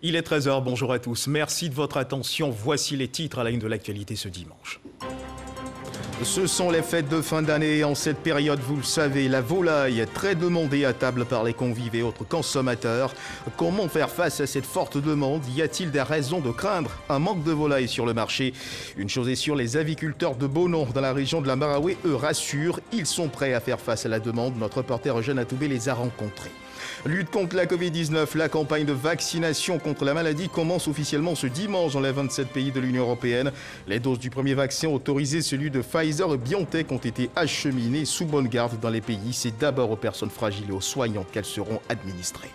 Il est 13 h, bonjour à tous. Merci de votre attention. Voici les titres à la une de l'actualité ce dimanche. Ce sont les fêtes de fin d'année. En cette période, vous le savez, la volaille est très demandée à table par les convives et autres consommateurs. Comment faire face à cette forte demande? Y a-t-il des raisons de craindre un manque de volaille sur le marché? Une chose est sûre, les aviculteurs de Bonon dans la région de la Maraoué, eux, rassurent. Ils sont prêts à faire face à la demande. Notre reporter Eugène Atoubé les a rencontrés. Lutte contre la Covid-19, la campagne de vaccination contre la maladie commence officiellement ce dimanche dans les 27 pays de l'Union européenne. Les doses du premier vaccin autorisé, celui de Pfizer et BioNTech, ont été acheminées sous bonne garde dans les pays. C'est d'abord aux personnes fragiles et aux soignants qu'elles seront administrées.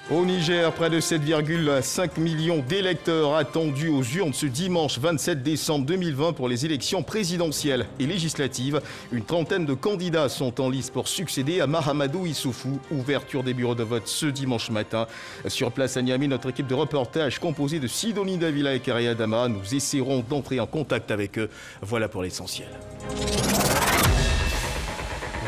Au Niger, près de 7,5 millions d'électeurs attendus aux urnes ce dimanche 27 décembre 2020 pour les élections présidentielles et législatives. Une trentaine de candidats sont en lice pour succéder à Mahamadou Issoufou. Ouverture des bureaux de vote ce dimanche matin. Sur place à Niamey, notre équipe de reportage composée de Sidonie Davila et Karia Dama. Nous essaierons d'entrer en contact avec eux. Voilà pour l'essentiel.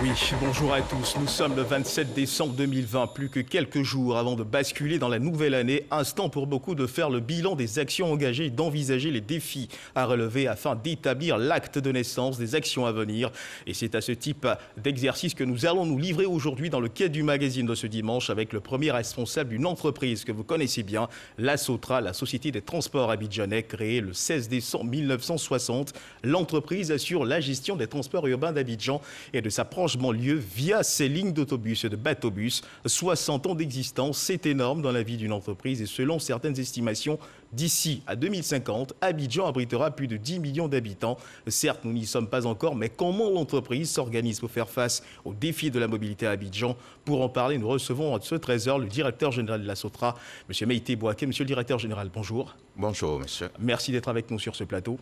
Oui, bonjour à tous. Nous sommes le 27 décembre 2020, plus que quelques jours avant de basculer dans la nouvelle année. Instant pour beaucoup de faire le bilan des actions engagées et d'envisager les défis à relever afin d'établir l'acte de naissance des actions à venir. Et c'est à ce type d'exercice que nous allons nous livrer aujourd'hui dans le quai du magazine de ce dimanche avec le premier responsable d'une entreprise que vous connaissez bien, la Sotra, la Société des Transports Abidjanais, créée le 16 décembre 1960. L'entreprise assure la gestion des transports urbains d'Abidjan et de sa lieu via ses lignes d'autobus et de bateau-bus. 60 ans d'existence, c'est énorme dans la vie d'une entreprise et selon certaines estimations, d'ici à 2050, Abidjan abritera plus de 10 millions d'habitants. Certes, nous n'y sommes pas encore, mais comment l'entreprise s'organise pour faire face aux défis de la mobilité à Abidjan? Pour en parler, nous recevons à ce 13 h le directeur général de la Sotra, M. Meïté Bouaké. Monsieur le directeur général, bonjour. Bonjour, monsieur. Merci d'être avec nous sur ce plateau.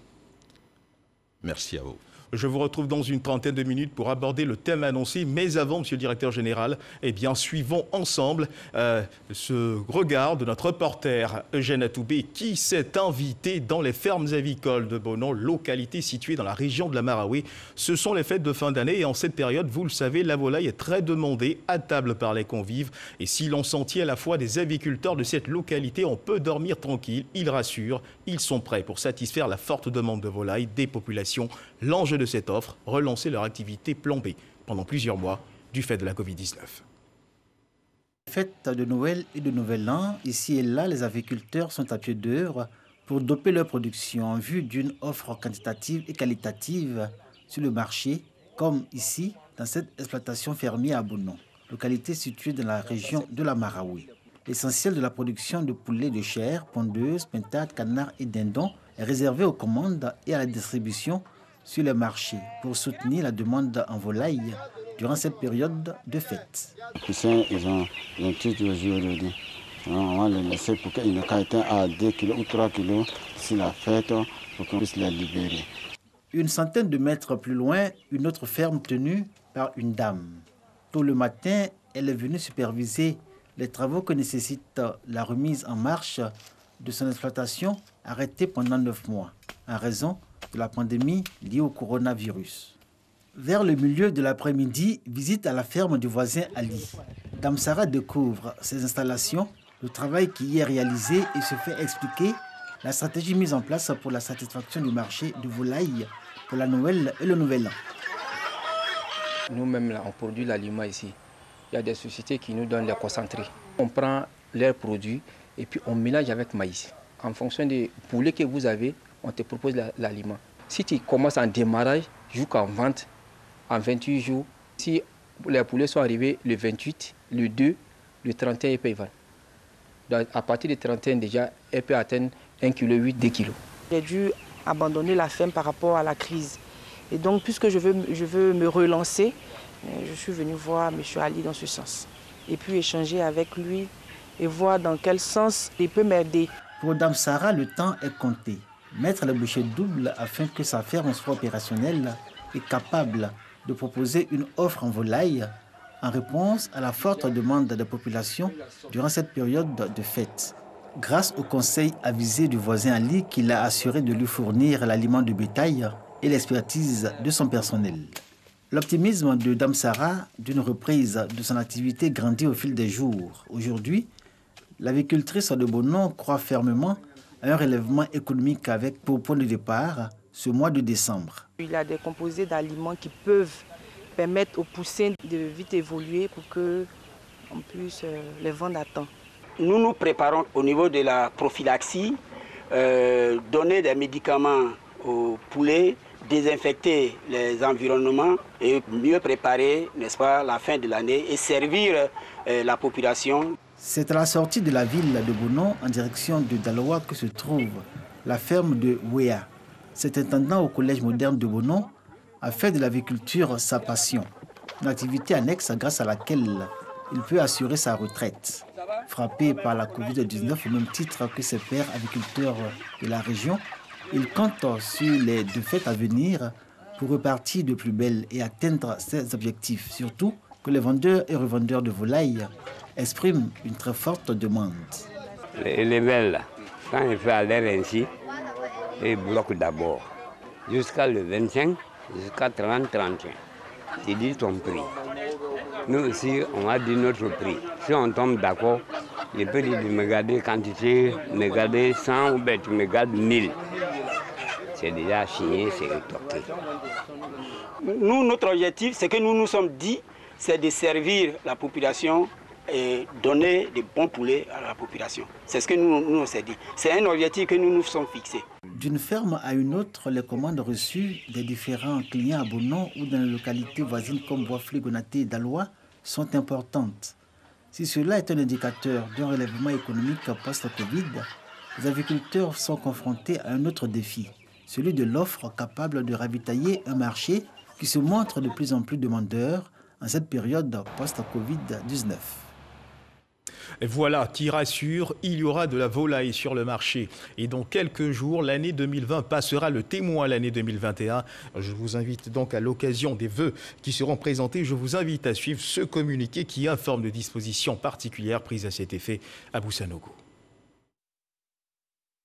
Merci à vous. Je vous retrouve dans une trentaine de minutes pour aborder le thème annoncé. Mais avant, Monsieur le Directeur Général, eh bien, suivons ensemble ce regard de notre reporter Eugène Atoubé qui s'est invité dans les fermes avicoles de Bonon, localité située dans la région de la Maraoué. Ce sont les fêtes de fin d'année et en cette période, vous le savez, la volaille est très demandée à table par les convives. Et si l'on s'en tient à la fois des aviculteurs de cette localité, on peut dormir tranquille. Ils rassurent, ils sont prêts pour satisfaire la forte demande de volaille des populations. L'enjeu de cette offre, relancer leur activité plombée pendant plusieurs mois du fait de la Covid-19. Fête de Noël et de Nouvel An, ici et là, les aviculteurs sont à pied d'œuvre pour doper leur production en vue d'une offre quantitative et qualitative sur le marché, comme ici, dans cette exploitation fermière à Bonon, localité située dans la région de la Maraoué. L'essentiel de la production de poulets de chair, pondeuses, pintades, canards et dindons est réservé aux commandes et à la distribution sur les marchés pour soutenir la demande en volaille durant cette période de fête. Ils ont tous aujourd'hui. On va les laisser pour qu'ils ne caillent à 2 kg ou 3 kg sur la fête pour qu'on puisse les libérer. Une centaine de mètres plus loin, une autre ferme tenue par une dame. Tôt le matin, elle est venue superviser les travaux que nécessite la remise en marche de son exploitation arrêtée pendant 9 mois en raison de la pandémie liée au coronavirus. Vers le milieu de l'après-midi, visite à la ferme du voisin Ali. Dame Sarah découvre ses installations, le travail qui y est réalisé et se fait expliquer la stratégie mise en place pour la satisfaction du marché de volaille pour la Noël et le Nouvel An. Nous-mêmes, là, on produit l'aliment ici. Il y a des sociétés qui nous donnent les concentrés. On prend leurs produits et puis on mélange avec maïs. En fonction des poulets que vous avez, on te propose l'aliment. Si tu commences en démarrage jusqu'en vente, en 28 jours, si les poulets sont arrivés le 28, le 2, le 31, ils peuvent vendre. Donc, à partir du 31, déjà, elle peut atteindre 1,8 kg, 2 kg. J'ai dû abandonner la ferme par rapport à la crise. Et donc, puisque je veux me relancer, je suis venu voir M. Ali dans ce sens. Et puis échanger avec lui et voir dans quel sens il peut m'aider. Pour Dame Sarah, le temps est compté. Mettre les bouchées doubles afin que sa ferme soit opérationnelle et capable de proposer une offre en volaille en réponse à la forte demande des populations durant cette période de fête. Grâce au conseil avisé du voisin Ali qui l'a assuré de lui fournir l'aliment de bétail et l'expertise de son personnel. L'optimisme de Dame Sarah d'une reprise de son activité grandit au fil des jours. Aujourd'hui, L'avicultrice de Bonon croit fermement à un relèvement économique avec pour point de départ ce mois de décembre. Il y a des composés d'aliments qui peuvent permettre aux poussins de vite évoluer pour qu'on puisse les vendre à temps. Nous nous préparons au niveau de la prophylaxie, donner des médicaments aux poulets, désinfecter les environnements et mieux préparer, n'est-ce pas, la fin de l'année et servir la population. C'est à la sortie de la ville de Bonon, en direction de Daloa, que se trouve la ferme de Wea. Cet intendant au collège moderne de Bonon a fait de l'aviculture sa passion, une activité annexe grâce à laquelle il peut assurer sa retraite. Frappé par la Covid-19 au même titre que ses pairs agriculteurs de la région, il compte sur les 2 fêtes à venir pour repartir de plus belle et atteindre ses objectifs. Surtout que les vendeurs et revendeurs de volailles expriment une très forte demande. Les belles, quand il fait aller ainsi, ils bloquent d'abord. Jusqu'à le 25, jusqu'à 30-31. Tu dis ton prix. Nous aussi, on a dit notre prix. Si on tombe d'accord, il peut dire de me garder quantité, me garder 100 ou bien tu me gardes 1000. C'est déjà signé, c'est retoqué. Nous, notre objectif, c'est que nous nous sommes dit, c'est de servir la population et donner des bons poulets à la population. C'est ce que nous nous sommes dit. C'est un objectif que nous nous sommes fixés. D'une ferme à une autre, les commandes reçues des différents clients à Bonon ou dans les localités voisines comme Boisflé, Gonaté et Daloa sont importantes. Si cela est un indicateur d'un relèvement économique post-Covid, les agriculteurs sont confrontés à un autre défi, celui de l'offre capable de ravitailler un marché qui se montre de plus en plus demandeur en cette période post-Covid-19. Et voilà qui rassure, il y aura de la volaille sur le marché. Et dans quelques jours, l'année 2020 passera le témoin à l'année 2021. Je vous invite donc à l'occasion des vœux qui seront présentés, je vous invite à suivre ce communiqué qui informe de dispositions particulières prises à cet effet à Boussanogo.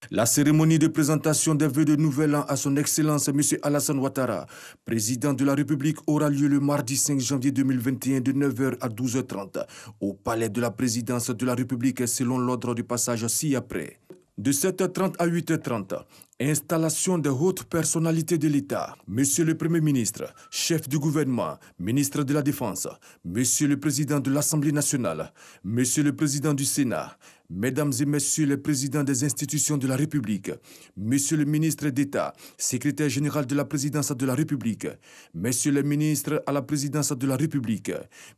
La cérémonie de présentation des vœux de Nouvel An à son Excellence M. Alassane Ouattara, président de la République, aura lieu le mardi 5 janvier 2021 de 9h à 12h30 au palais de la présidence de la République selon l'ordre du passage ci-après. De 7h30 à 8h30, installation des hautes personnalités de l'État. Monsieur le Premier ministre, chef du gouvernement, ministre de la Défense, Monsieur le Président de l'Assemblée nationale, Monsieur le Président du Sénat, Mesdames et Messieurs les présidents des institutions de la République, Monsieur le ministre d'État, secrétaire général de la présidence de la République, Messieurs les ministres à la présidence de la République,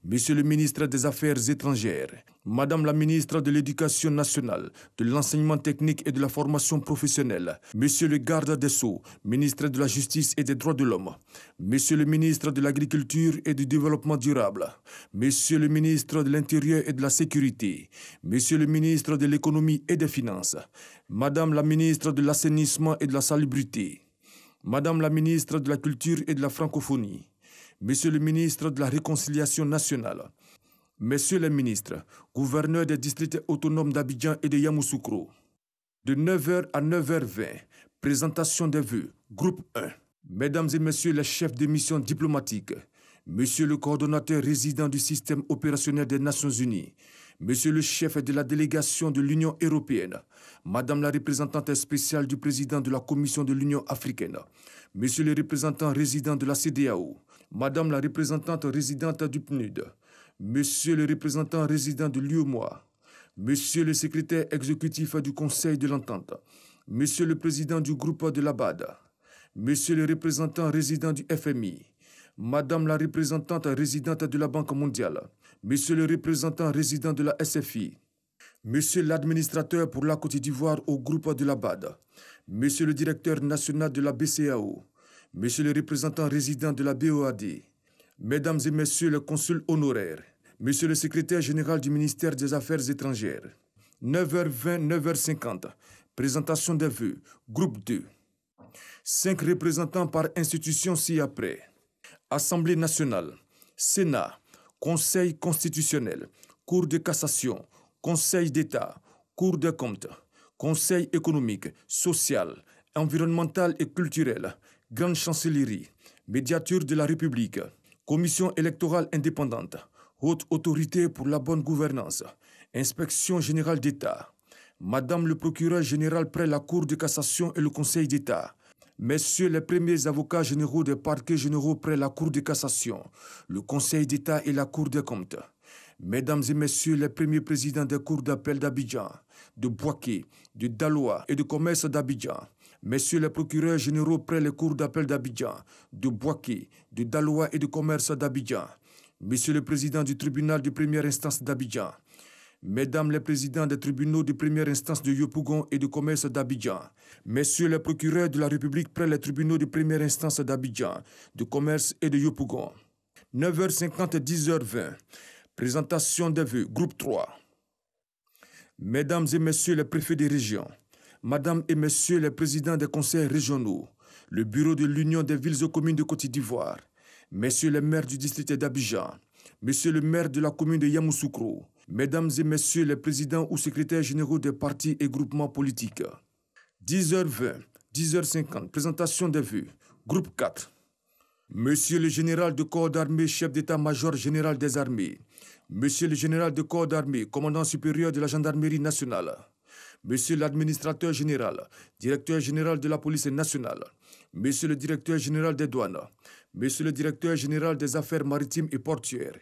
Monsieur le ministre des Affaires étrangères, Madame la ministre de l'Éducation nationale, de l'enseignement technique et de la formation professionnelle, Monsieur le garde des Sceaux, ministre de la Justice et des Droits de l'Homme, Monsieur le ministre de l'Agriculture et du Développement durable, Monsieur le ministre de l'Intérieur et de la Sécurité, Monsieur le ministre de l'Économie et des Finances, Madame la ministre de l'Assainissement et de la Salubrité, Madame la ministre de la Culture et de la Francophonie, Monsieur le ministre de la Réconciliation nationale, Messieurs les ministres, gouverneurs des districts autonomes d'Abidjan et de Yamoussoukro. De 9h à 9h20, présentation des vœux, groupe 1. Mesdames et Messieurs les chefs de mission diplomatiques, Monsieur le coordonnateur résident du système opérationnel des Nations Unies, Monsieur le chef de la délégation de l'Union européenne, Madame la représentante spéciale du président de la Commission de l'Union africaine, Monsieur le représentant résident de la CEDEAO, Madame la représentante résidente du PNUD, Monsieur le représentant résident de l'UEMOA, Monsieur le secrétaire exécutif du Conseil de l'Entente, Monsieur le président du groupe de la BAD, Monsieur le représentant résident du FMI, Madame la représentante résidente de la Banque mondiale, Monsieur le représentant résident de la SFI, Monsieur l'administrateur pour la Côte d'Ivoire au groupe de la BAD, Monsieur le directeur national de la BCAO, Monsieur le représentant résident de la BOAD, Mesdames et Messieurs les consuls honoraires, Monsieur le secrétaire général du ministère des Affaires étrangères. 9h20, 9h50, présentation des vœux, groupe 2. 5 représentants par institution ci-après. Assemblée nationale, Sénat, Conseil constitutionnel, Cour de cassation, Conseil d'État, Cour des comptes, Conseil économique, social, environnemental et culturel, Grande Chancellerie, Médiature de la République, Commission électorale indépendante, Haute autorité pour la bonne gouvernance, Inspection générale d'État. Madame le procureur général près la Cour de cassation et le Conseil d'État. Messieurs les premiers avocats généraux des parquets généraux près la Cour de cassation, le Conseil d'État et la Cour des comptes. Mesdames et messieurs les premiers présidents des cours d'appel d'Abidjan, de Bouaké, de Daloa et de commerce d'Abidjan. Messieurs les procureurs généraux près les cours d'appel d'Abidjan, de Bouaké, de Daloa et de commerce d'Abidjan. Monsieur le président du tribunal de première instance d'Abidjan. Mesdames les présidents des tribunaux de première instance de Yopougon et de commerce d'Abidjan, Messieurs les procureurs de la République près les tribunaux de première instance d'Abidjan, de commerce et de Yopougon. 9h50, 10h20. Présentation des vœux, groupe 3. Mesdames et messieurs les préfets des régions, Mesdames et messieurs les présidents des conseils régionaux, le bureau de l'Union des villes et communes de Côte d'Ivoire, messieurs les maires du district d'Abidjan, monsieur le maire de la commune de Yamoussoukro, Mesdames et messieurs les présidents ou secrétaires généraux des partis et groupements politiques. 10h20, 10h50, présentation des vœux. Groupe 4. Monsieur le général de corps d'armée, chef d'état-major général des armées. Monsieur le général de corps d'armée, commandant supérieur de la gendarmerie nationale. Monsieur l'administrateur général, directeur général de la police nationale. Monsieur le directeur général des douanes. Monsieur le directeur général des affaires maritimes et portuaires.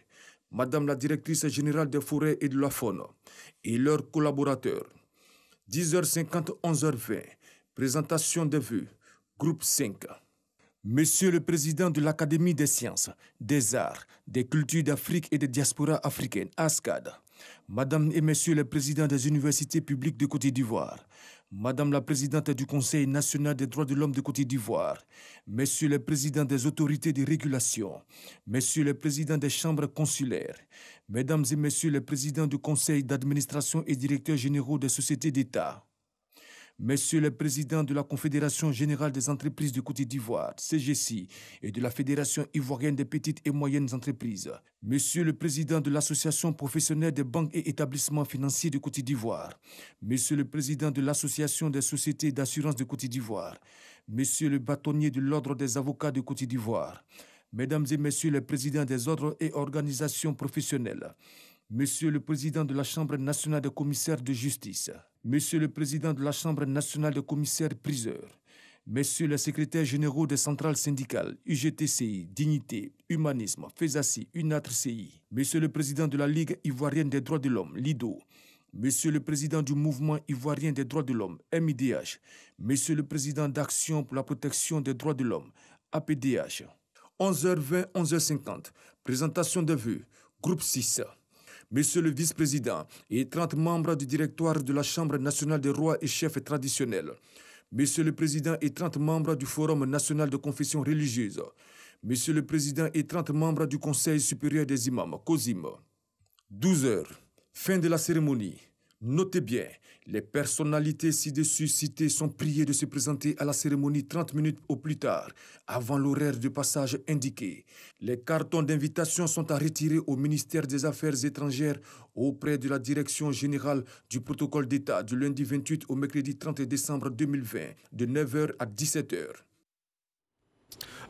Madame la directrice générale des forêts et de la faune et leurs collaborateurs. 10h50, 11h20. Présentation des vœux. Groupe 5. Monsieur le président de l'Académie des sciences, des arts, des cultures d'Afrique et des diasporas africaines, ASCAD. Madame et messieurs les présidents des universités publiques de Côte d'Ivoire. Madame la présidente du Conseil national des droits de l'homme de Côte d'Ivoire, messieurs les présidents des autorités de régulation, messieurs les présidents des chambres consulaires, mesdames et messieurs les présidents du Conseil d'administration et directeurs généraux des sociétés d'État, messieurs les présidents de la Confédération générale des entreprises de Côte d'Ivoire, CGC, et de la Fédération ivoirienne des petites et moyennes entreprises, monsieur le président de l'Association professionnelle des banques et établissements financiers de Côte d'Ivoire, monsieur le président de l'Association des sociétés d'assurance de Côte d'Ivoire, monsieur le bâtonnier de l'Ordre des avocats de Côte d'Ivoire, mesdames et messieurs les présidents des ordres et organisations professionnelles, monsieur le président de la Chambre nationale des commissaires de justice, monsieur le président de la Chambre nationale des commissaires priseurs, messieurs les secrétaires généraux des centrales syndicales, UGTCI, Dignité, Humanisme, FESACI, UNATRCI, monsieur le président de la Ligue ivoirienne des droits de l'homme, LIDO, monsieur le président du mouvement ivoirien des droits de l'homme, MIDH, monsieur le président d'Action pour la protection des droits de l'homme, APDH. 11h20, 11h50, présentation des vœux, groupe 6. Monsieur le vice-président et 30 membres du directoire de la Chambre nationale des rois et chefs traditionnels. Monsieur le président et 30 membres du Forum national de confession religieuse. Monsieur le président et 30 membres du Conseil supérieur des imams, COSIM. 12h, fin de la cérémonie. Notez bien, les personnalités ci-dessus citées sont priées de se présenter à la cérémonie 30 minutes au plus tard, avant l'horaire de passage indiqué. Les cartons d'invitation sont à retirer au ministère des Affaires étrangères auprès de la Direction générale du protocole d'État du lundi 28 au mercredi 30 décembre 2020, de 9h à 17h.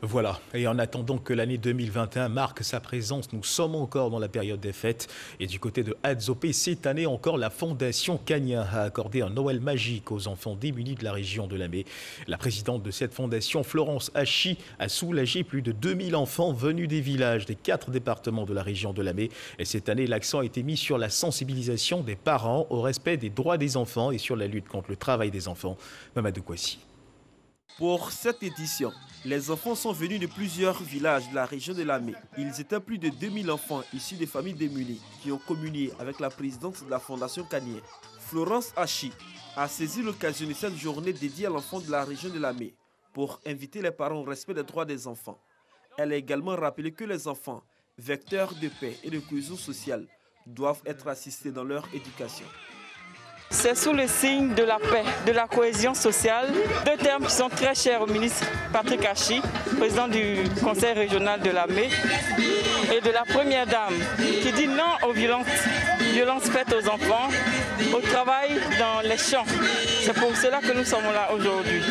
Voilà, et en attendant que l'année 2021 marque sa présence, nous sommes encore dans la période des fêtes. Et du côté de Adzopé, cette année encore, la Fondation Kania a accordé un Noël magique aux enfants démunis de la région de Lamé. La présidente de cette fondation, Florence Hachi, a soulagé plus de 2000 enfants venus des villages des 4 départements de la région de Lamé. Et cette année, l'accent a été mis sur la sensibilisation des parents au respect des droits des enfants et sur la lutte contre le travail des enfants. Mamadou Kouassi. Pour cette édition, les enfants sont venus de plusieurs villages de la région de Lamé. Ils étaient plus de 2000 enfants issus des familles démunies qui ont communié avec la présidente de la Fondation Kanié. Florence Hachi a saisi l'occasion de cette journée dédiée à l'enfant de la région de Lamé pour inviter les parents au respect des droits des enfants. Elle a également rappelé que les enfants, vecteurs de paix et de cohésion sociale, doivent être assistés dans leur éducation. C'est sous le signe de la paix, de la cohésion sociale, deux termes qui sont très chers au ministre Patrick Hachi, président du conseil régional de Lamé, et de la première dame qui dit non aux violences faites aux enfants, au travail dans les champs. C'est pour cela que nous sommes là aujourd'hui,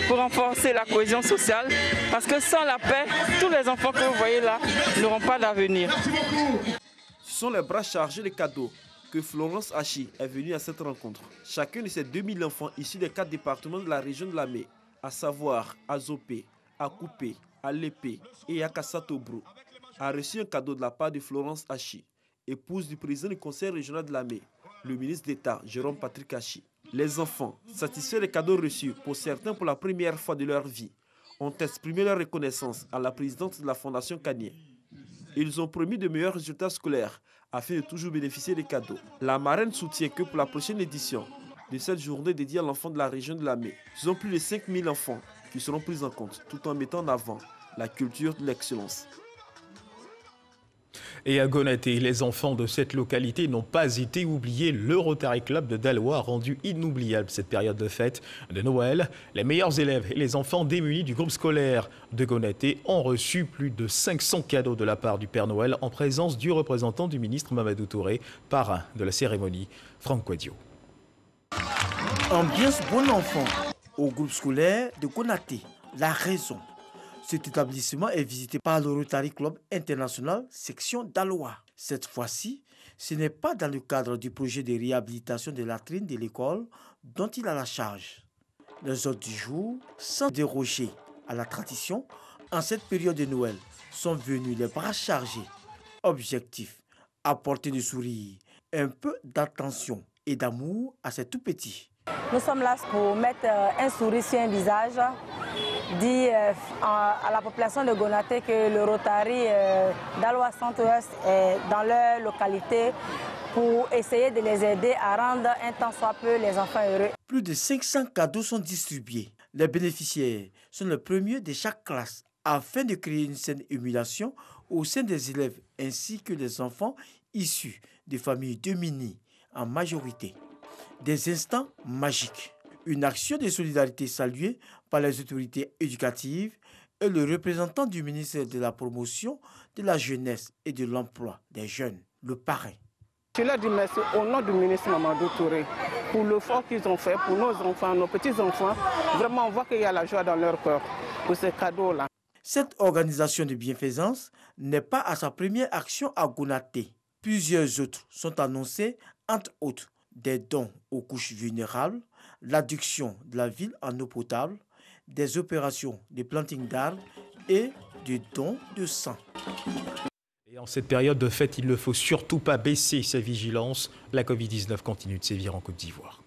pour renforcer la cohésion sociale, parce que sans la paix, tous les enfants que vous voyez là n'auront pas d'avenir. Ce sont les bras chargés de cadeaux que Florence Hachi est venue à cette rencontre. Chacun de ces 2000 enfants issus des 4 départements de la région de Lamé, à savoir à Zopé, à Coupé, à Lépé et à Kassatobrou, a reçu un cadeau de la part de Florence Hachi, épouse du président du conseil régional de Lamé, le ministre d'État Jérôme Patrick Hachi. Les enfants, satisfaits des cadeaux reçus, pour certains pour la première fois de leur vie, ont exprimé leur reconnaissance à la présidente de la Fondation Kanié. Ils ont promis de meilleurs résultats scolaires afin de toujours bénéficier des cadeaux. La marraine soutient que pour la prochaine édition de cette journée dédiée à l'enfant de la région de Lamé, ce sont plus de 5000 enfants qui seront pris en compte tout en mettant en avant la culture de l'excellence. Et à Gonaté, les enfants de cette localité n'ont pas été oubliés. Le Rotary Club de Daloa a rendu inoubliable cette période de fête de Noël. Les meilleurs élèves et les enfants démunis du groupe scolaire de Gonaté ont reçu plus de 500 cadeaux de la part du Père Noël en présence du représentant du ministre Mamadou Touré, parrain de la cérémonie, Franck Quadio. Ambiance bon enfant au groupe scolaire de Gonaté. La raison. Cet établissement est visité par le Rotary Club International, section Daloa. Cette fois-ci, ce n'est pas dans le cadre du projet de réhabilitation des latrines de l'école dont il a la charge. Les hôtes du jour, sans déroger à la tradition, en cette période de Noël, sont venus les bras chargés. Objectif, apporter du sourire, un peu d'attention et d'amour à ces tout-petits. Nous sommes là pour mettre un sourire sur un visage, dire à la population de Gonaté que le Rotary Daloa Centre-Ouest est dans leur localité pour essayer de les aider à rendre un tant soit peu les enfants heureux. Plus de 500 cadeaux sont distribués. Les bénéficiaires sont les premiers de chaque classe afin de créer une saine émulation au sein des élèves ainsi que des enfants issus de familles démunies en majorité. Des instants magiques. Une action de solidarité saluée par les autorités éducatives et le représentant du ministère de la Promotion de la Jeunesse et de l'Emploi des Jeunes, le parrain. Je leur dis merci au nom du ministre Mamadou Touré pour l'effort qu'ils ont fait pour nos enfants, nos petits-enfants. Vraiment, on voit qu'il y a la joie dans leur cœur pour ces cadeaux-là. Cette organisation de bienfaisance n'est pas à sa première action à Gonaté. Plusieurs autres sont annoncés, entre autres des dons aux couches vulnérables, l'adduction de la ville en eau potable, des opérations de planting d'arbres et des dons de sang. Et en cette période de fête, il ne faut surtout pas baisser sa vigilance. La Covid-19 continue de sévir en Côte d'Ivoire.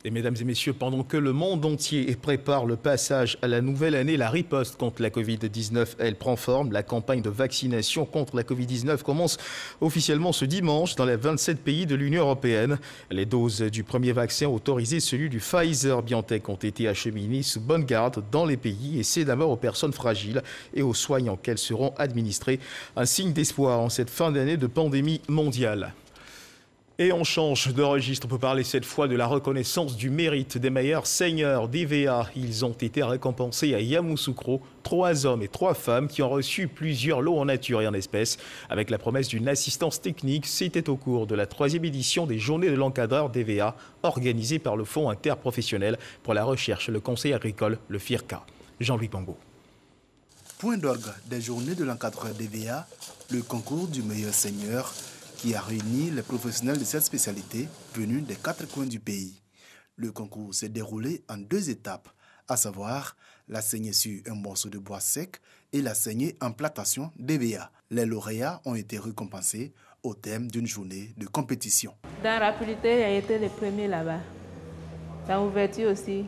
Et mesdames et messieurs, pendant que le monde entier prépare le passage à la nouvelle année, la riposte contre la Covid-19, elle prend forme. La campagne de vaccination contre la Covid-19 commence officiellement ce dimanche dans les 27 pays de l'Union européenne. Les doses du premier vaccin autorisé, celui du Pfizer-BioNTech, ont été acheminées sous bonne garde dans les pays et c'est d'abord aux personnes fragiles et aux soignants qu'elles seront administrées. Un signe d'espoir en cette fin d'année de pandémie mondiale. Et on change de registre pour parler cette fois de la reconnaissance du mérite des meilleurs seigneurs d'EVA. Ils ont été récompensés à Yamoussoukro, 3 hommes et 3 femmes qui ont reçu plusieurs lots en nature et en espèces. Avec la promesse d'une assistance technique, c'était au cours de la 3e édition des Journées de l'encadreur d'EVA, organisée par le Fonds interprofessionnel pour la recherche et le conseil agricole, le FIRCA. Jean-Louis Bango. Point d'orgue des Journées de l'encadreur d'EVA, le concours du meilleur seigneur qui a réuni les professionnels de cette spécialité venus des 4 coins du pays. Le concours s'est déroulé en 2 étapes, à savoir la saignée sur un morceau de bois sec et la saignée en plantation d'EVA. Les lauréats ont été récompensés au thème d'une journée de compétition. Dans la rapidité, il a été le premier là-bas. Dans l'ouverture aussi,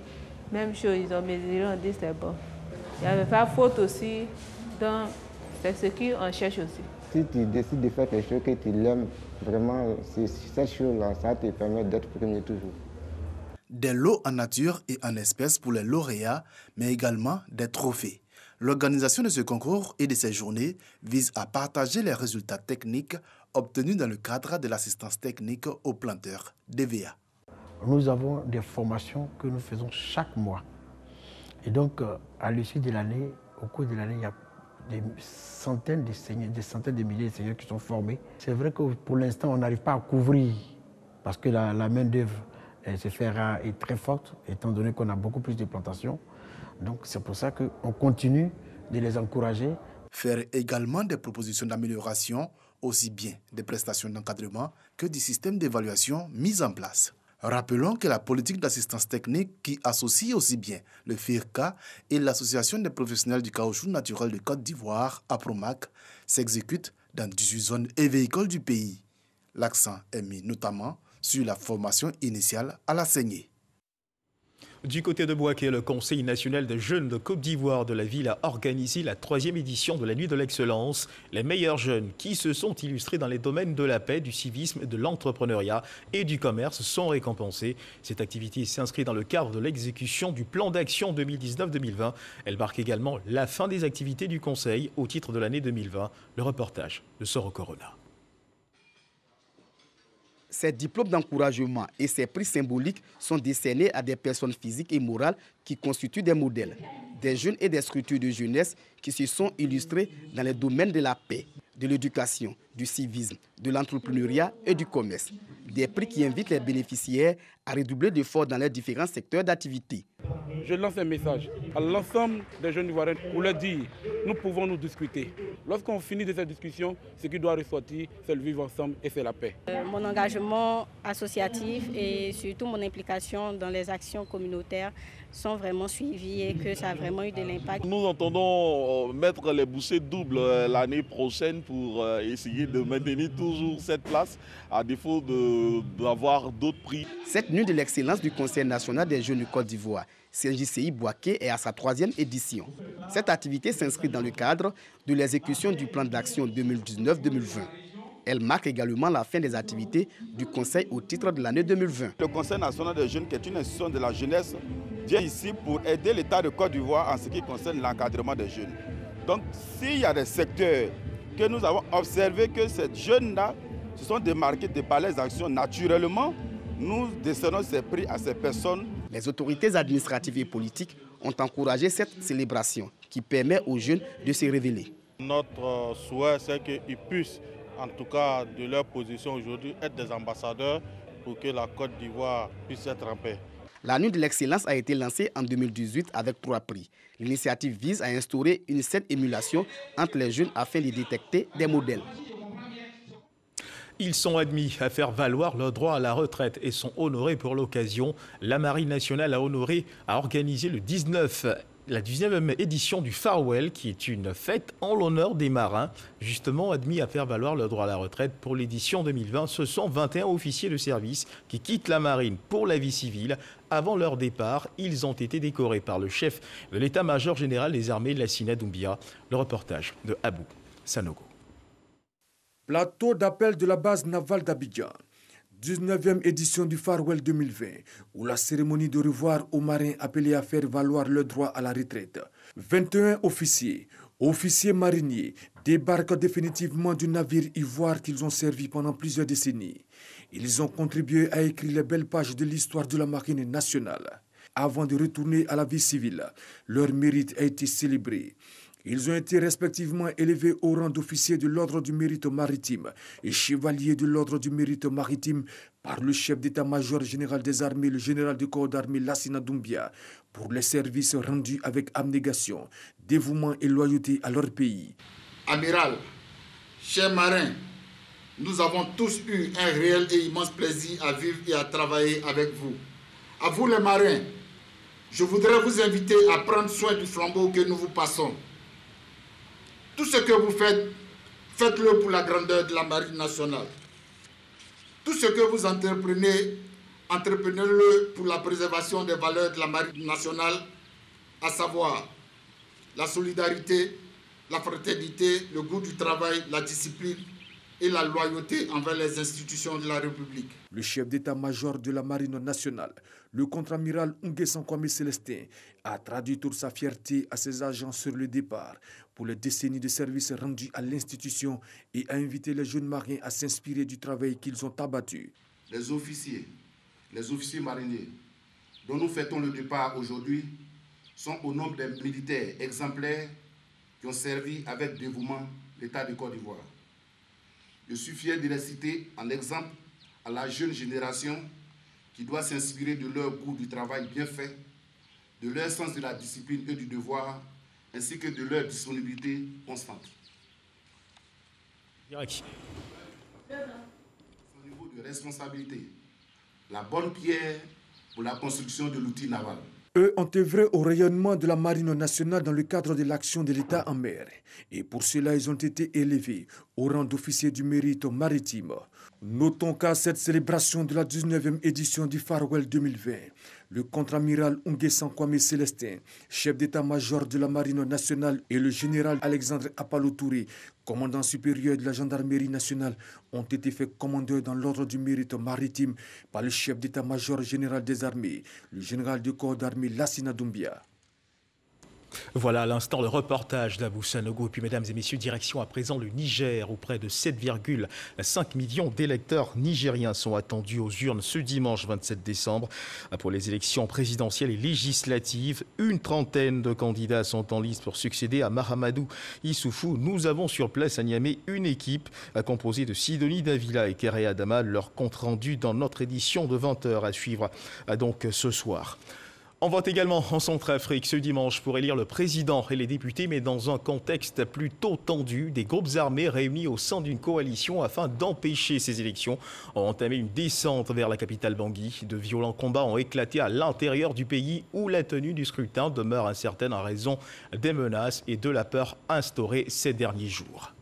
même chose, ils ont mesuré, on dit c'est bon. Il n'y avait pas faute aussi, donc c'est ce qu'on cherche aussi. Si tu décides de faire quelque chose que tu l'aimes, vraiment, cette chose-là, ça te permet d'être premier toujours. Des lots en nature et en espèces pour les lauréats, mais également des trophées. L'organisation de ce concours et de ces journées vise à partager les résultats techniques obtenus dans le cadre de l'assistance technique aux planteurs d'EVA. Nous avons des formations que nous faisons chaque mois. Et donc, à l'issue de l'année, au cours de l'année, il y a des centaines de seigneurs, des centaines de milliers de seigneurs qui sont formés. C'est vrai que pour l'instant, on n'arrive pas à couvrir parce que la main-d'œuvre se fait rare et très forte, étant donné qu'on a beaucoup plus de plantations. Donc c'est pour ça qu'on continue de les encourager. Faire également des propositions d'amélioration, aussi bien des prestations d'encadrement que du système d'évaluation mis en place. Rappelons que la politique d'assistance technique qui associe aussi bien le FIRCA et l'Association des professionnels du caoutchouc naturel de Côte d'Ivoire, APROMAC, s'exécute dans 18 zones et véhicules du pays. L'accent est mis notamment sur la formation initiale à la saignée. Du côté de Bouaké, le Conseil national des jeunes de Côte d'Ivoire de la ville a organisé la 3e édition de la Nuit de l'Excellence. Les meilleurs jeunes qui se sont illustrés dans les domaines de la paix, du civisme, de l'entrepreneuriat et du commerce sont récompensés. Cette activité s'inscrit dans le cadre de l'exécution du plan d'action 2019-2020. Elle marque également la fin des activités du Conseil au titre de l'année 2020. Le reportage de Soro Corona. Ces diplômes d'encouragement et ces prix symboliques sont décernés à des personnes physiques et morales qui constituent des modèles, des jeunes et des structures de jeunesse qui se sont illustrés dans les domaines de la paix, de l'éducation, du civisme, de l'entrepreneuriat et du commerce. Des prix qui invitent les bénéficiaires à redoubler d'efforts dans les différents secteurs d'activité. Je lance un message à l'ensemble des jeunes Ivoiriens pour leur dire nous pouvons nous discuter. Lorsqu'on finit de cette discussion, ce qui doit ressortir, c'est le vivre ensemble et c'est la paix. Mon engagement associatif et surtout mon implication dans les actions communautaires sont vraiment suivis et que ça a vraiment eu de l'impact. Nous entendons mettre les bouchées doubles l'année prochaine pour essayer de maintenir toujours cette place à défaut d'avoir d'autres prix. Cette nuit de l'excellence du Conseil national des jeunes de Côte d'Ivoire, CNJCI Bouaké est à sa 3e édition. Cette activité s'inscrit dans le cadre de l'exécution du plan d'action 2019-2020. Elle marque également la fin des activités du Conseil au titre de l'année 2020. Le Conseil national des jeunes, qui est une institution de la jeunesse, vient ici pour aider l'État de Côte d'Ivoire en ce qui concerne l'encadrement des jeunes. Donc, s'il y a des secteurs que nous avons observé que ces jeunes-là se sont démarqués de par les actions naturellement, nous décernons ces prix à ces personnes. Les autorités administratives et politiques ont encouragé cette célébration qui permet aux jeunes de se révéler. Notre souhait, c'est qu'ils puissent, en tout cas de leur position aujourd'hui, être des ambassadeurs pour que la Côte d'Ivoire puisse être en paix. La Nuit de l'Excellence a été lancée en 2018 avec 3 prix. L'initiative vise à instaurer une saine émulation entre les jeunes afin de détecter des modèles. Ils sont admis à faire valoir leur droit à la retraite et sont honorés pour l'occasion. La Marine nationale a organisé la 19e édition du Farewell, qui est une fête en l'honneur des marins, justement admis à faire valoir leur droit à la retraite pour l'édition 2020. Ce sont 21 officiers de service qui quittent la marine pour la vie civile. Avant leur départ, ils ont été décorés par le chef de l'état-major général des armées, Lassina Doumbia. Le reportage de Abou Sanogo. Plateau d'appel de la base navale d'Abidjan. 19e édition du Farewell 2020, où la cérémonie de revoir aux marins appelés à faire valoir leur droit à la retraite. 21 officiers mariniers, débarquent définitivement du navire ivoire qu'ils ont servi pendant plusieurs décennies. Ils ont contribué à écrire les belles pages de l'histoire de la marine nationale. Avant de retourner à la vie civile, leur mérite a été célébré. Ils ont été respectivement élevés au rang d'officiers de l'ordre du mérite maritime et chevaliers de l'ordre du mérite maritime par le chef d'état-major général des armées, le général du corps d'armée Lassina Doumbia, pour les services rendus avec abnégation, dévouement et loyauté à leur pays. Amiral, chers marins, nous avons tous eu un réel et immense plaisir à vivre et à travailler avec vous. À vous les marins, je voudrais vous inviter à prendre soin du flambeau que nous vous passons. Tout ce que vous faites, faites-le pour la grandeur de la marine nationale. Tout ce que vous entreprenez, entreprenez-le pour la préservation des valeurs de la marine nationale, à savoir la solidarité, la fraternité, le goût du travail, la discipline et la loyauté envers les institutions de la République. Le chef d'état-major de la marine nationale, le contre-amiral Nguessan Kwame Célestin, a traduit toute sa fierté à ses agents sur le départ pour les décennies de services rendus à l'institution et a invité les jeunes marins à s'inspirer du travail qu'ils ont abattu. Les officiers mariniers dont nous fêtons le départ aujourd'hui sont au nombre des militaires exemplaires qui ont servi avec dévouement l'État de Côte d'Ivoire. Je suis fier de les citer en exemple à la jeune génération qui doit s'inspirer de leur goût du travail bien fait, de leur sens de la discipline et du devoir, ainsi que de leur disponibilité constante. Direct. Au niveau de responsabilité, la bonne pierre pour la construction de l'outil naval. Eux ont œuvré au rayonnement de la marine nationale dans le cadre de l'action de l'État en mer. Et pour cela, ils ont été élevés au rang d'officier du mérite maritime. Notons qu'à cette célébration de la 19e édition du Farewell 2020, le contre-amiral Nguessan Kwame Célestin, chef d'état-major de la marine nationale, et le général Alexandre Apalo Touré, commandant supérieur de la gendarmerie nationale, ont été faits commandeurs dans l'ordre du mérite maritime par le chef d'état-major général des armées, le général de corps d'armée Lassina Doumbia. Voilà à l'instant le reportage d'Abou Sanogo. Et puis mesdames et messieurs, direction à présent le Niger, où près de 7,5 millions d'électeurs nigériens sont attendus aux urnes ce dimanche 27 décembre. Pour les élections présidentielles et législatives, une trentaine de candidats sont en liste pour succéder à Mahamadou Issoufou. Nous avons sur place à Niamey une équipe composée de Sidonie Davila et Kéré Adama. Leur compte rendu dans notre édition de 20h à suivre donc ce soir. On vote également en Centrafrique ce dimanche pour élire le président et les députés, mais dans un contexte plutôt tendu. Des groupes armés réunis au sein d'une coalition afin d'empêcher ces élections ont entamé une descente vers la capitale Bangui. De violents combats ont éclaté à l'intérieur du pays où la tenue du scrutin demeure incertaine en raison des menaces et de la peur instaurée ces derniers jours.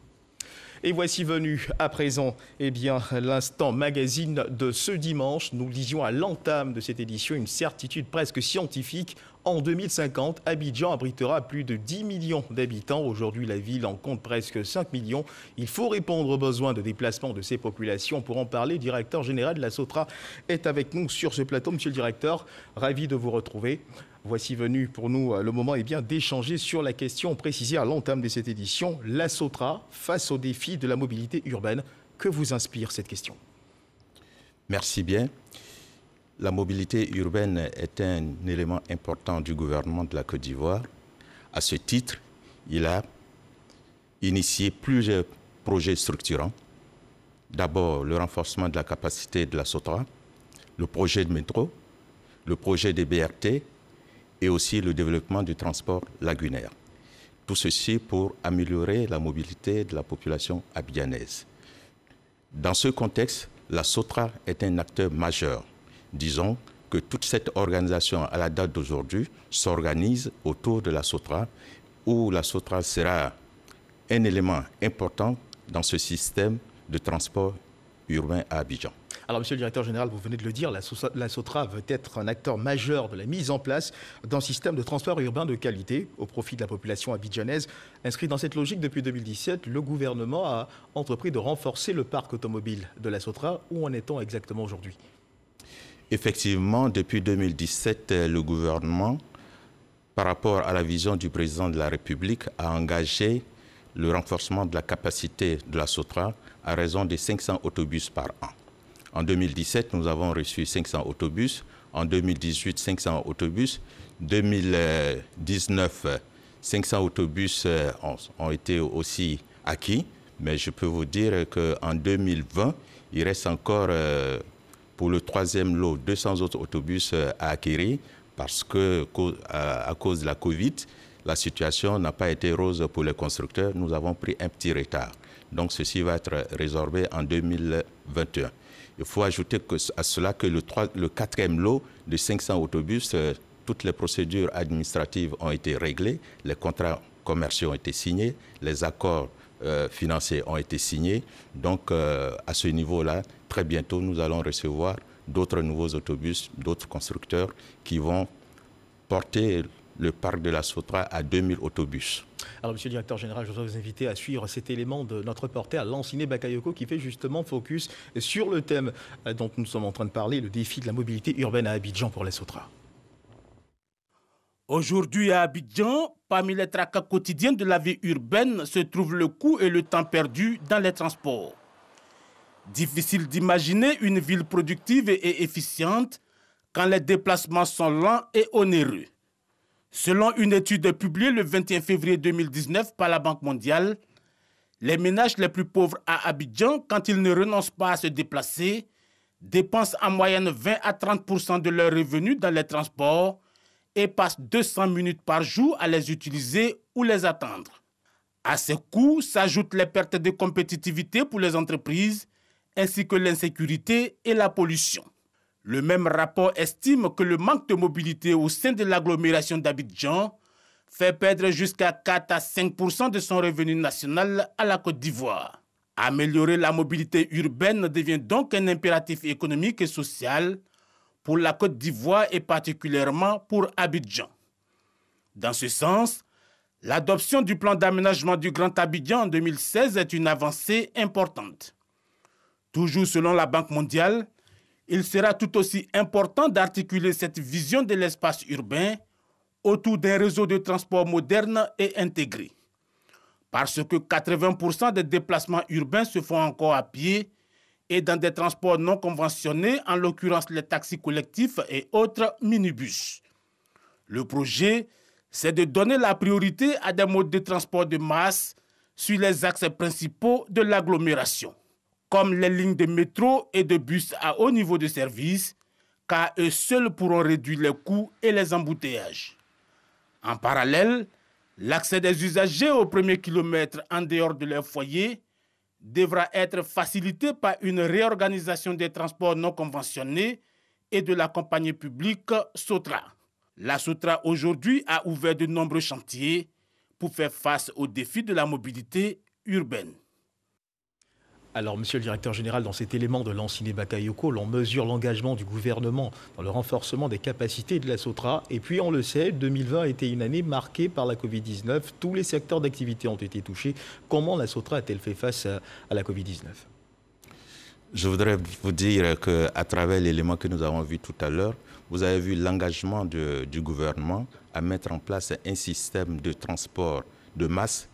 Et voici venu à présent l'instant magazine de ce dimanche. Nous disions à l'entame de cette édition une certitude presque scientifique. En 2050, Abidjan abritera plus de 10 millions d'habitants. Aujourd'hui, la ville en compte presque 5 millions. Il faut répondre aux besoins de déplacement de ces populations. Pour en parler, le directeur général de la SOTRA est avec nous sur ce plateau. Monsieur le directeur, ravi de vous retrouver. Voici venu pour nous le moment d'échanger sur la question précisée à l'entame de cette édition. La SOTRA face au défi de la mobilité urbaine. Que vous inspire cette question? Merci bien. La mobilité urbaine est un élément important du gouvernement de la Côte d'Ivoire. À ce titre, il a initié plusieurs projets structurants. D'abord, le renforcement de la capacité de la SOTRA, le projet de métro, le projet des BRT, et aussi le développement du transport lagunaire. Tout ceci pour améliorer la mobilité de la population abidjanaise. Dans ce contexte, la SOTRA est un acteur majeur. Disons que toute cette organisation, à la date d'aujourd'hui, s'organise autour de la SOTRA, où la SOTRA sera un élément important dans ce système de transport urbain à Abidjan. Alors, monsieur le directeur général, vous venez de le dire, la SOTRA veut être un acteur majeur de la mise en place d'un système de transport urbain de qualité au profit de la population abidjanaise. Inscrit dans cette logique depuis 2017, le gouvernement a entrepris de renforcer le parc automobile de la SOTRA. Où en est-on exactement aujourd'hui? Effectivement, depuis 2017, le gouvernement, par rapport à la vision du président de la République, a engagé le renforcement de la capacité de la SOTRA à raison de 500 autobus par an. En 2017, nous avons reçu 500 autobus. En 2018, 500 autobus. 2019, 500 autobus ont été aussi acquis. Mais je peux vous dire qu'en 2020, il reste encore, pour le troisième lot, 200 autres autobus à acquérir parce que, à cause de la Covid, la situation n'a pas été rose pour les constructeurs. Nous avons pris un petit retard. Donc, ceci va être résorbé en 2021. Il faut ajouter à cela que le quatrième lot de 500 autobus, toutes les procédures administratives ont été réglées, les contrats commerciaux ont été signés, les accords financiers ont été signés. Donc, à ce niveau-là, très bientôt, nous allons recevoir d'autres nouveaux autobus, d'autres constructeurs qui vont porter le parc de la SOTRA à 2000 autobus. Alors, monsieur le directeur général, je voudrais vous inviter à suivre cet élément de notre reporter Lanciné Bakayoko qui fait justement focus sur le thème dont nous sommes en train de parler, le défi de la mobilité urbaine à Abidjan pour la SOTRA. Aujourd'hui à Abidjan, parmi les tracas quotidiens de la vie urbaine se trouvent le coût et le temps perdu dans les transports. Difficile d'imaginer une ville productive et efficiente quand les déplacements sont lents et onéreux. Selon une étude publiée le 21 février 2019 par la Banque mondiale, les ménages les plus pauvres à Abidjan, quand ils ne renoncent pas à se déplacer, dépensent en moyenne 20 à 30% de leurs revenus dans les transports et passent 200 minutes par jour à les utiliser ou les attendre. À ces coûts s'ajoutent les pertes de compétitivité pour les entreprises, ainsi que l'insécurité et la pollution. Le même rapport estime que le manque de mobilité au sein de l'agglomération d'Abidjan fait perdre jusqu'à 4 à 5% de son revenu national à la Côte d'Ivoire. Améliorer la mobilité urbaine devient donc un impératif économique et social pour la Côte d'Ivoire et particulièrement pour Abidjan. Dans ce sens, l'adoption du plan d'aménagement du Grand Abidjan en 2016 est une avancée importante. Toujours selon la Banque mondiale, il sera tout aussi important d'articuler cette vision de l'espace urbain autour d'un réseau de transport moderne et intégré. Parce que 80% des déplacements urbains se font encore à pied et dans des transports non conventionnés, en l'occurrence les taxis collectifs et autres minibus. Le projet, c'est de donner la priorité à des modes de transport de masse sur les axes principaux de l'agglomération, comme les lignes de métro et de bus à haut niveau de service, car eux seuls pourront réduire les coûts et les embouteillages. En parallèle, l'accès des usagers au premier kilomètre en dehors de leur foyer devra être facilité par une réorganisation des transports non conventionnés et de la compagnie publique Sotra. La Sotra aujourd'hui a ouvert de nombreux chantiers pour faire face aux défis de la mobilité urbaine. Alors, monsieur le directeur général, dans cet élément de Lansing Bakayoko, l'on mesure l'engagement du gouvernement dans le renforcement des capacités de la Sotra. Et puis, on le sait, 2020 a été une année marquée par la Covid-19. Tous les secteurs d'activité ont été touchés. Comment la Sotra a-t-elle fait face à la Covid-19 ? Je voudrais vous dire qu'à travers l'élément que nous avons vu tout à l'heure, vous avez vu l'engagement du gouvernement à mettre en place un système de transport de masse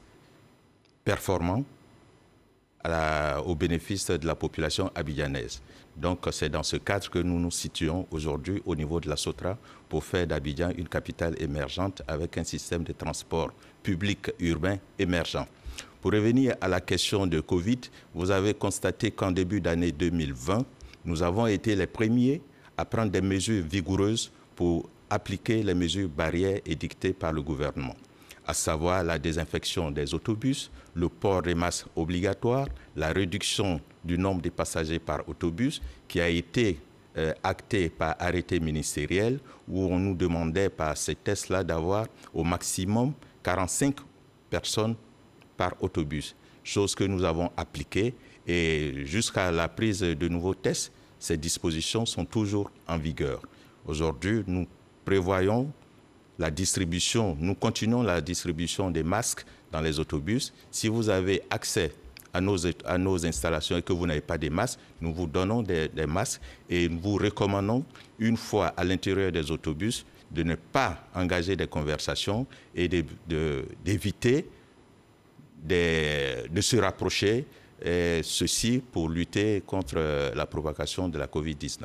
performant au bénéfice de la population abidjanaise. Donc c'est dans ce cadre que nous nous situons aujourd'hui au niveau de la Sotra pour faire d'Abidjan une capitale émergente avec un système de transport public urbain émergent. Pour revenir à la question de Covid, vous avez constaté qu'en début d'année 2020, nous avons été les premiers à prendre des mesures vigoureuses pour appliquer les mesures barrières édictées par le gouvernement, à savoir la désinfection des autobus, le port des masques obligatoire, la réduction du nombre de passagers par autobus qui a été acté par arrêté ministériel où on nous demandait par ces tests-là d'avoir au maximum 45 personnes par autobus, chose que nous avons appliquée et jusqu'à la prise de nouveaux tests, ces dispositions sont toujours en vigueur. Aujourd'hui, nous prévoyons la distribution, nous continuons la distribution des masques dans les autobus. Si vous avez accès à nos installations et que vous n'avez pas de masques, nous vous donnons des masques et nous vous recommandons, une fois à l'intérieur des autobus, de ne pas engager des conversations et d'éviter de se rapprocher, et ceci pour lutter contre la propagation de la Covid-19.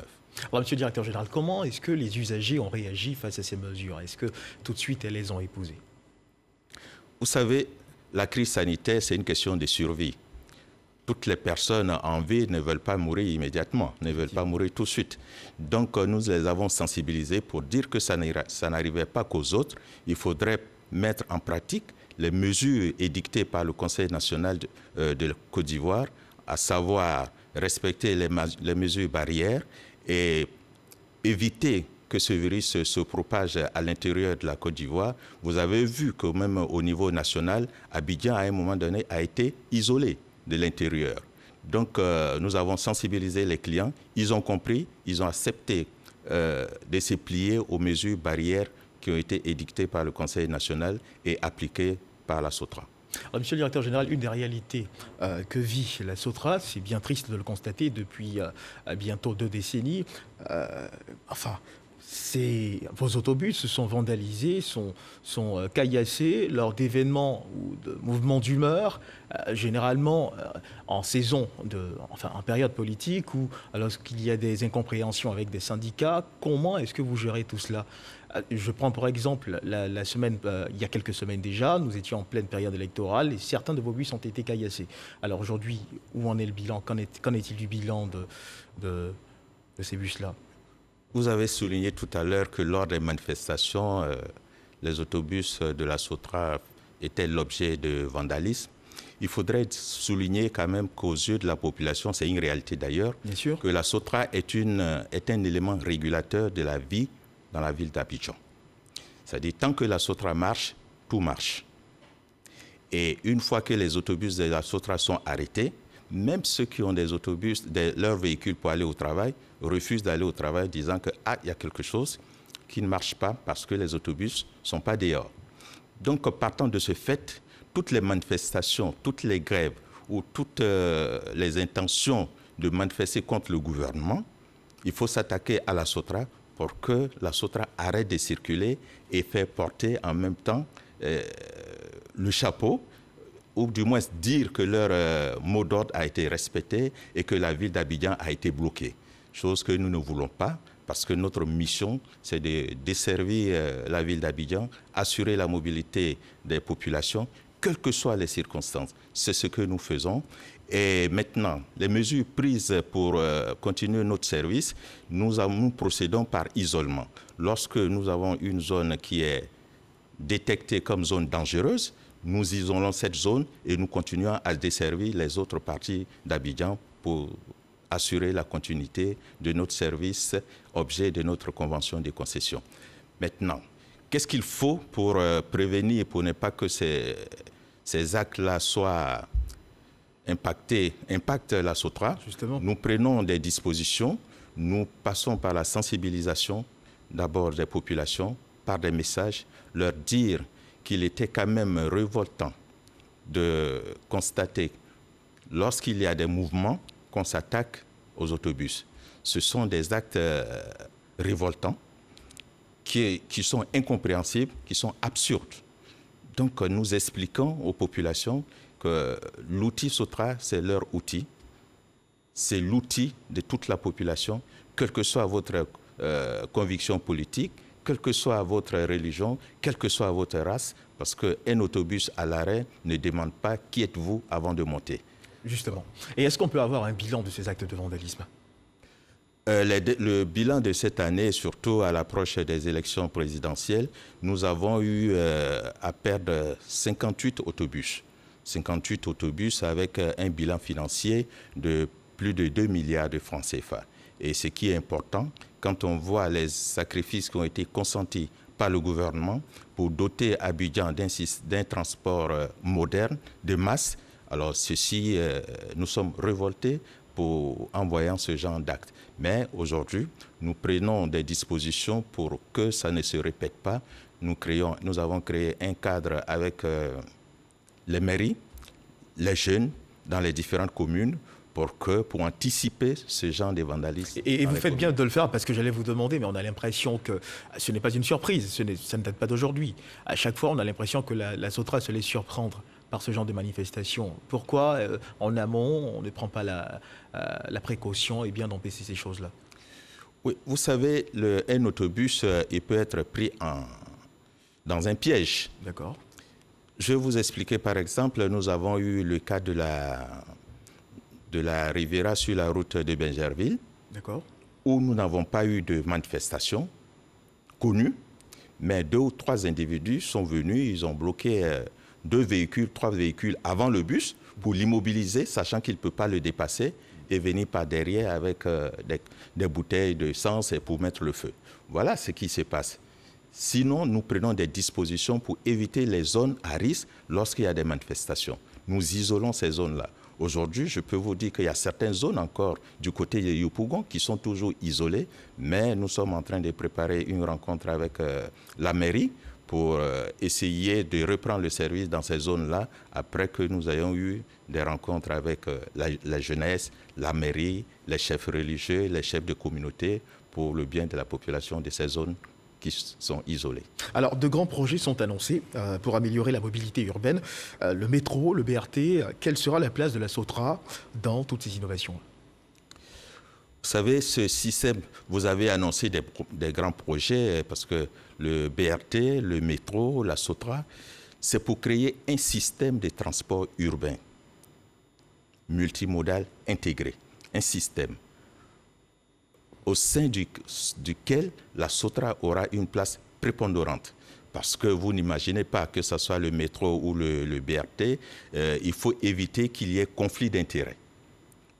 Alors, monsieur le directeur général, comment est-ce que les usagers ont réagi face à ces mesures? Est-ce que tout de suite, elles les ont épousées? Vous savez, la crise sanitaire, c'est une question de survie. Toutes les personnes en vie ne veulent pas mourir immédiatement, ne veulent pas mourir tout de suite. Donc, nous les avons sensibilisés pour dire que ça n'arrivait pas qu'aux autres. Il faudrait mettre en pratique les mesures édictées par le Conseil national de la Côte d'Ivoire, à savoir respecter les mesures barrières et éviter que ce virus se propage à l'intérieur de la Côte d'Ivoire. Vous avez vu que même au niveau national, Abidjan, à un moment donné, a été isolé de l'intérieur. Donc, nous avons sensibilisé les clients. Ils ont compris, ils ont accepté de se plier aux mesures barrières qui ont été édictées par le Conseil national et appliquées par la Sotra. Alors, monsieur le directeur général, une des réalités que vit la Sotra, c'est bien triste de le constater depuis bientôt 2 décennies, vos autobus sont vandalisés, sont caillassés lors d'événements ou de mouvements d'humeur, généralement en saison, en période politique ou lorsqu'il y a des incompréhensions avec des syndicats. Comment est-ce que vous gérez tout cela? Je prends pour exemple la semaine, il y a quelques semaines déjà, nous étions en pleine période électorale et certains de vos bus ont été caillassés. Alors aujourd'hui, où en est le bilan? Qu'en est-il du bilan de ces bus-là? Vous avez souligné tout à l'heure que lors des manifestations, les autobus de la SOTRA étaient l'objet de vandalisme. Il faudrait souligner quand même qu'aux yeux de la population, c'est une réalité d'ailleurs, que la SOTRA est un élément régulateur de la vie dans la ville d'Abidjan. C'est-à-dire, tant que la SOTRA marche, tout marche. Et une fois que les autobus de la SOTRA sont arrêtés, même ceux qui ont des autobus, leurs véhicules pour aller au travail, refusent d'aller au travail disant que il y a quelque chose qui ne marche pas parce que les autobus ne sont pas dehors. Donc, partant de ce fait, toutes les manifestations, toutes les grèves ou toutes les intentions de manifester contre le gouvernement, il faut s'attaquer à la SOTRA pour que la SOTRA arrête de circuler et faire porter en même temps le chapeau, ou du moins dire que leur mot d'ordre a été respecté et que la ville d'Abidjan a été bloquée. Chose que nous ne voulons pas, parce que notre mission, c'est de desservir la ville d'Abidjan, assurer la mobilité des populations, quelles que soient les circonstances. C'est ce que nous faisons. Et maintenant, les mesures prises pour continuer notre service, nous procédons par isolement. Lorsque nous avons une zone qui est détectée comme zone dangereuse, nous isolons cette zone et nous continuons à desservir les autres parties d'Abidjan pour assurer la continuité de notre service, objet de notre convention de concession. Maintenant, qu'est-ce qu'il faut pour prévenir, pour ne pas que ces actes-là soient impactent la SOTRA? Justement. Nous prenons des dispositions, nous passons par la sensibilisation d'abord des populations, par des messages, leur dire qu'il était quand même révoltant de constater, lorsqu'il y a des mouvements, qu'on s'attaque aux autobus. Ce sont des actes révoltants qui sont incompréhensibles, qui sont absurdes. Donc nous expliquons aux populations que l'outil SOTRA, c'est leur outil. C'est l'outil de toute la population, quelle que soit votre conviction politique, quelle que soit votre religion, quelle que soit votre race, parce qu'un autobus à l'arrêt ne demande pas qui êtes-vous avant de monter. Justement. Et est-ce qu'on peut avoir un bilan de ces actes de vandalisme? Le bilan de cette année, surtout à l'approche des élections présidentielles, nous avons eu à perdre 58 autobus. 58 autobus avec un bilan financier de plus de 2 milliards de francs CFA. Et ce qui est important, quand on voit les sacrifices qui ont été consentis par le gouvernement pour doter Abidjan d'un transport moderne, de masse, alors ceci, nous sommes révoltés en voyant ce genre d'actes. Mais aujourd'hui, nous prenons des dispositions pour que ça ne se répète pas. Nous avons créé un cadre avec les mairies, les jeunes dans les différentes communes pour anticiper ce genre de vandalisme. Et vous faites bien de le faire parce que j'allais vous demander, mais on a l'impression que ce n'est pas une surprise, ça ne date pas d'aujourd'hui. À chaque fois, on a l'impression que la SOTRA se laisse surprendre par ce genre de manifestation. Pourquoi, en amont, on ne prend pas la précaution d'empêcher ces choses-là? Oui, vous savez, un autobus, il peut être pris dans un piège. D'accord. Je vais vous expliquer, par exemple, nous avons eu le cas de la Riviera sur la route de Benjerville, où nous n'avons pas eu de manifestation connue, mais 2 ou 3 individus sont venus, ils ont bloqué 2 véhicules, 3 véhicules avant le bus pour l'immobiliser, sachant qu'il ne peut pas le dépasser, et venir par derrière avec des bouteilles d'essence pour mettre le feu. Voilà ce qui se passe. Sinon, nous prenons des dispositions pour éviter les zones à risque lorsqu'il y a des manifestations. Nous isolons ces zones-là. Aujourd'hui, je peux vous dire qu'il y a certaines zones encore du côté de Yopougon qui sont toujours isolées, mais nous sommes en train de préparer une rencontre avec la mairie pour essayer de reprendre le service dans ces zones-là après que nous ayons eu des rencontres avec la jeunesse, la mairie, les chefs religieux, les chefs de communauté pour le bien de la population de ces zones qui sont isolés. Alors, de grands projets sont annoncés pour améliorer la mobilité urbaine. Le métro, le BRT, quelle sera la place de la SOTRA dans toutes ces innovations? Vous savez, ce système, vous avez annoncé des grands projets parce que le BRT, le métro, la SOTRA, c'est pour créer un système de transport urbain multimodal intégré, un système. au sein duquel la SOTRA aura une place prépondérante. Parce que vous n'imaginez pas que ce soit le métro ou le BRT, il faut éviter qu'il y ait conflit d'intérêts.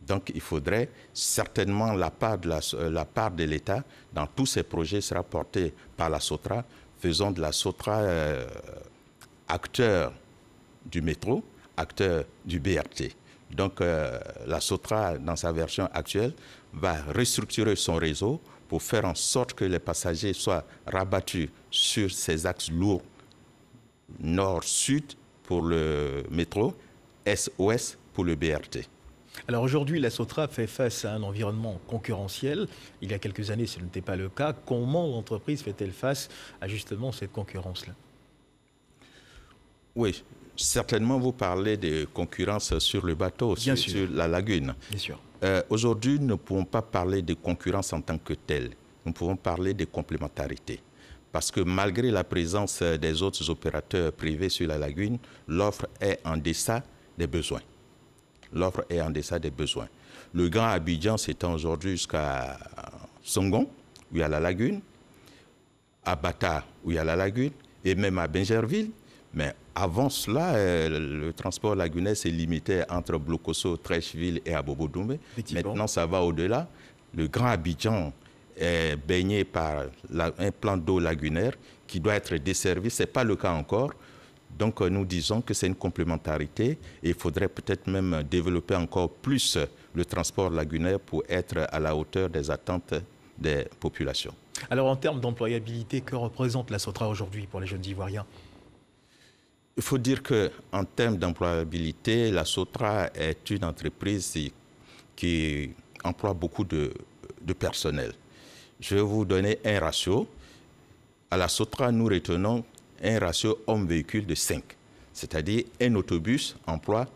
Donc il faudrait certainement la part de l'État dans tous ces projets sera portée par la SOTRA, faisant de la SOTRA acteur du métro, acteur du BRT. Donc la SOTRA, dans sa version actuelle, va restructurer son réseau pour faire en sorte que les passagers soient rabattus sur ces axes lourds nord-sud pour le métro, est-ouest pour le BRT. Alors aujourd'hui, la SOTRA fait face à un environnement concurrentiel. Il y a quelques années, ce n'était pas le cas. Comment l'entreprise fait-elle face à justement cette concurrence-là? Oui, certainement vous parlez de concurrence sur le bateau, sur la lagune. Bien sûr. Aujourd'hui, nous ne pouvons pas parler de concurrence en tant que telle. Nous pouvons parler de complémentarité. Parce que malgré la présence des autres opérateurs privés sur la lagune, l'offre est en deçà des besoins. L'offre est en deçà des besoins. Le Grand Abidjan s'étend aujourd'hui jusqu'à Songon, où il y a la lagune, à Bata, où il y a la lagune, et même à Bingerville. Mais avant cela, le transport lagunais est limité entre Blokoso, Trècheville et Abobo-Doumbé. Maintenant, ça va au-delà. Le Grand Abidjan est baigné par un plan d'eau lagunaire qui doit être desservi. Ce n'est pas le cas encore. Donc, nous disons que c'est une complémentarité et il faudrait peut-être même développer encore plus le transport lagunaire pour être à la hauteur des attentes des populations. Alors, en termes d'employabilité, que représente la SOTRA aujourd'hui pour les jeunes Ivoiriens? Il faut dire qu'en termes d'employabilité, la SOTRA est une entreprise qui emploie beaucoup de personnel. Je vais vous donner un ratio. À la SOTRA, nous retenons un ratio homme-véhicule de 5. C'est-à-dire un autobus emploie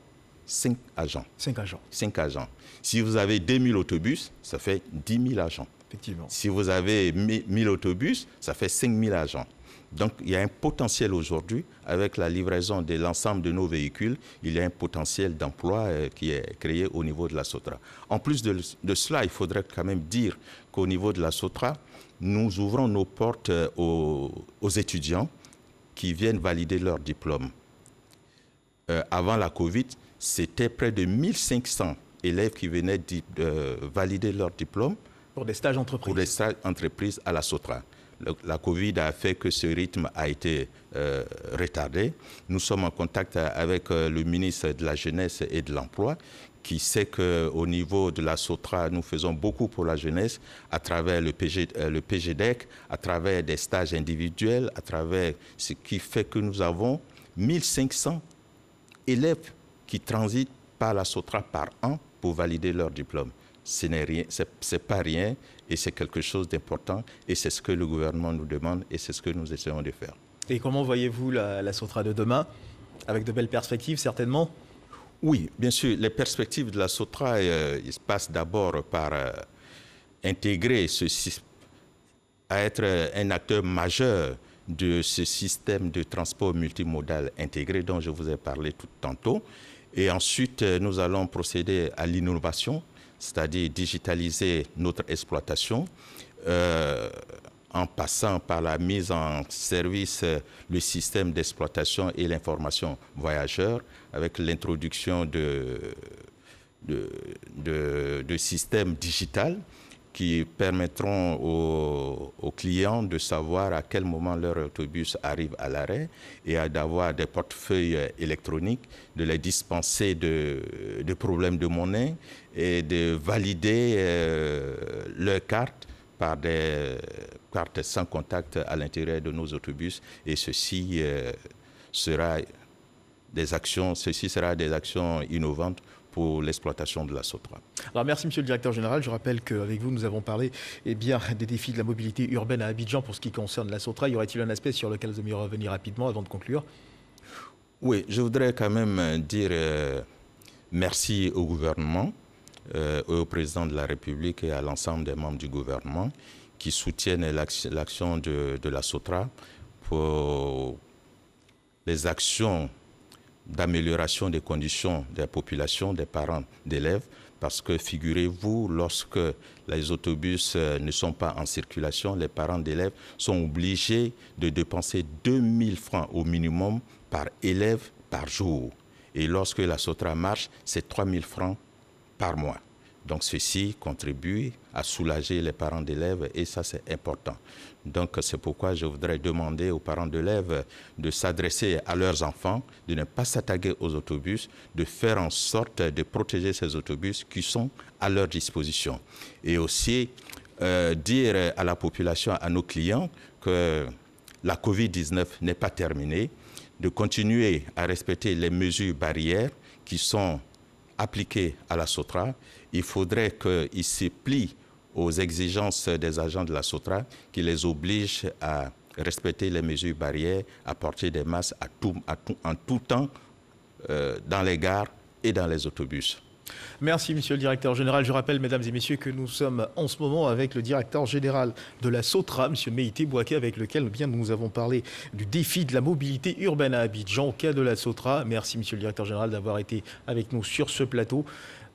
5 agents. 5 agents. 5 agents. Si vous avez 2000 autobus, ça fait 10 000 agents. Effectivement. Si vous avez 1000 autobus, ça fait 5000 agents. Donc, il y a un potentiel aujourd'hui, avec la livraison de l'ensemble de nos véhicules, il y a un potentiel d'emploi qui est créé au niveau de la SOTRA. En plus de cela, il faudrait quand même dire qu'au niveau de la SOTRA, nous ouvrons nos portes aux étudiants qui viennent valider leur diplôme. Avant la Covid, c'était près de 1500 élèves qui venaient valider leur diplôme. Pour des stages entreprises. Pour des stages entreprises à la SOTRA. La Covid a fait que ce rythme a été retardé. Nous sommes en contact avec le ministre de la Jeunesse et de l'Emploi qui sait qu'au niveau de la SOTRA, nous faisons beaucoup pour la jeunesse à travers le PGDEC, à travers des stages individuels, à travers ce qui fait que nous avons 1500 élèves qui transitent par la SOTRA par an pour valider leur diplôme. Ce n'est pas rien et c'est quelque chose d'important et c'est ce que le gouvernement nous demande et c'est ce que nous essayons de faire. Et comment voyez-vous la SOTRA de demain? Avec de belles perspectives certainement? Oui, bien sûr. Les perspectives de la SOTRA ils passent d'abord par intégrer à être un acteur majeur de ce système de transport multimodal intégré dont je vous ai parlé tout tantôt. Et ensuite, nous allons procéder à l'innovation, c'est-à-dire digitaliser notre exploitation en passant par la mise en service le système d'exploitation et l'information voyageurs avec l'introduction de systèmes digitaux qui permettront aux clients de savoir à quel moment leur autobus arrive à l'arrêt et d'avoir des portefeuilles électroniques, de les dispenser de problèmes de monnaie et de valider leurs cartes par des cartes sans contact à l'intérieur de nos autobus. Et ceci sera des actions innovantes pour l'exploitation de la SOTRA. Alors merci Monsieur le Directeur Général. Je rappelle qu'avec vous, nous avons parlé des défis de la mobilité urbaine à Abidjan pour ce qui concerne la SOTRA. Y aurait-il un aspect sur lequel vous aimeriez revenir rapidement avant de conclure? Oui, je voudrais quand même dire merci au gouvernement, au président de la République et à l'ensemble des membres du gouvernement qui soutiennent l'action de la SOTRA pour les actions d'amélioration des conditions des populations, des parents d'élèves, Parce que figurez-vous, lorsque les autobus ne sont pas en circulation, les parents d'élèves sont obligés de dépenser 2000 francs au minimum par élève par jour. Et lorsque la SOTRA marche, c'est 3000 francs par mois. Donc ceci contribue à soulager les parents d'élèves et ça c'est important. Donc c'est pourquoi je voudrais demander aux parents d'élèves de s'adresser à leurs enfants, de ne pas s'attaquer aux autobus, de faire en sorte de protéger ces autobus qui sont à leur disposition. Et aussi dire à la population, à nos clients que la COVID-19 n'est pas terminée, de continuer à respecter les mesures barrières qui sont appliquées à la SOTRA. Il faudrait qu'ils se plient aux exigences des agents de la SOTRA qui les obligent à respecter les mesures barrières, à porter des masques en tout temps dans les gares et dans les autobus. Merci, monsieur le directeur général. Je rappelle, mesdames et messieurs, que nous sommes en ce moment avec le directeur général de la SOTRA, monsieur Meïté Bouaké, avec lequel nous avons parlé du défi de la mobilité urbaine à Abidjan au cas de la SOTRA. Merci, monsieur le directeur général, d'avoir été avec nous sur ce plateau.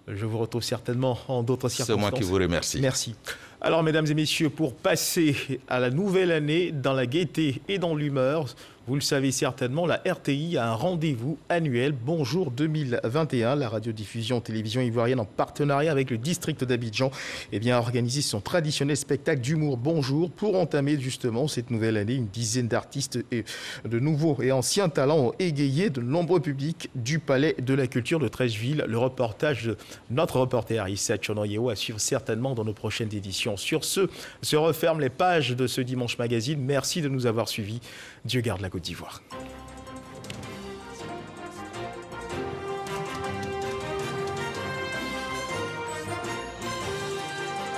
Je vous retrouve certainement en d'autres circonstances. C'est moi qui vous remercie. Merci. Alors, mesdames et messieurs, pour passer à la nouvelle année dans la gaieté et dans l'humeur, vous le savez certainement, la RTI a un rendez-vous annuel Bonjour 2021. La radiodiffusion télévision ivoirienne, en partenariat avec le district d'Abidjan, a organisé son traditionnel spectacle d'humour Bonjour pour entamer justement cette nouvelle année. Une dizaine d'artistes et de nouveaux et anciens talents ont égayé de nombreux publics du Palais de la Culture de Treichville. Le reportage de notre reporter Issa Chonoyeo à suivre certainement dans nos prochaines éditions. Sur ce, se referment les pages de ce Dimanche Magazine. Merci de nous avoir suivis. Dieu garde la Côte d'Ivoire.